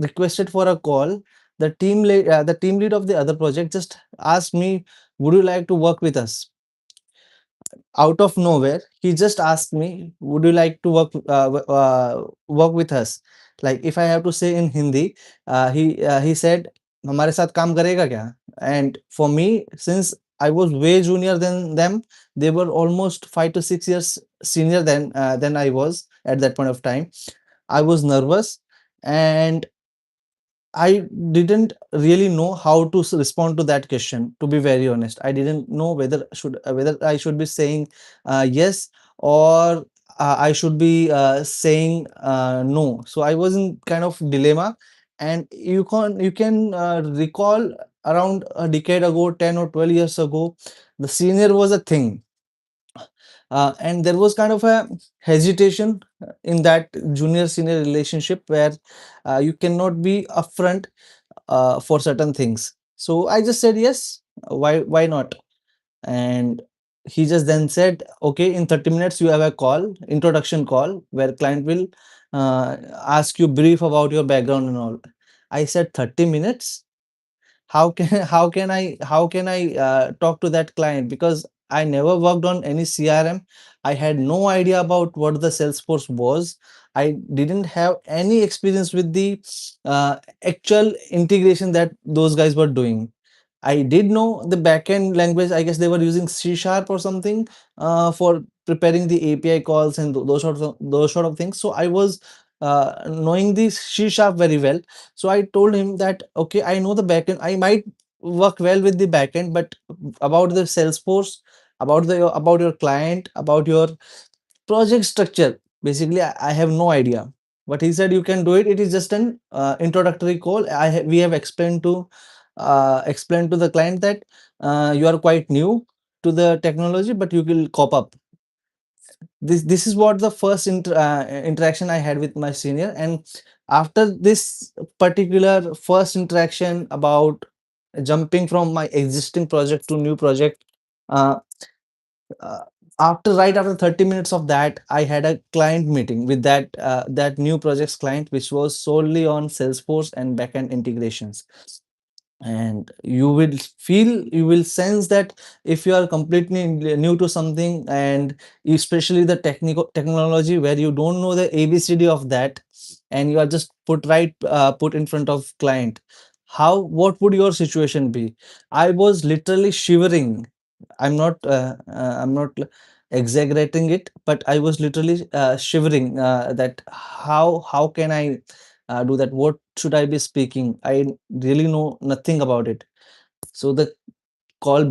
requested for a call, the team lead of the other project just asked me, "Would you like to work with us?" Out of nowhere, he just asked me, "Would you like to work with us?" Like, if I have to say in Hindi, he said, "हमारे साथ काम करेगा क्या?" And for me, since I was way junior than them, they were almost 5 to 6 years senior than I was at that point of time. I was nervous, and I didn't really know how to respond to that question. To be very honest, I didn't know whether I should be saying yes, or I should be saying no. So I was in kind of dilemma, and you can recall around a decade ago, 10 or 12 years ago, the senior was a thing, and there was kind of a hesitation in that junior senior relationship where you cannot be upfront for certain things. So I just said yes. Why not? And he just then said, "Okay, in 30 minutes you have a call, introduction call, where client will ask you brief about your background and all." I said, 30 minutes? How can I talk to that client, because I never worked on any CRM. I had no idea about what the Salesforce was. I didn't have any experience with the actual integration that those guys were doing. I did know the backend language. I guess they were using C sharp or something for preparing the API calls and those sort of things. So I was knowing the C sharp very well. So I told him that, okay, I know the backend. I might work well with the backend, but about the Salesforce, about your client, about your project structure, basically, I have no idea. But he said, "You can do it. It is just an introductory call. We have explained to the client that you are quite new to the technology, but you will cop up." This is what the first interaction I had with my senior. And after this particular first interaction about jumping from my existing project to new project, uh, uh, after 30 minutes of that, I had a client meeting with that new project's client, which was solely on Salesforce and backend integrations. And you will sense that if you are completely new to something, and especially the technical technology where you don't know the ABCD of that, and you are just put in front of client, what would your situation be? I was literally shivering. I'm not exaggerating it, but I was literally shivering, that how can I do that? What should I be speaking? I really know nothing about it. So the call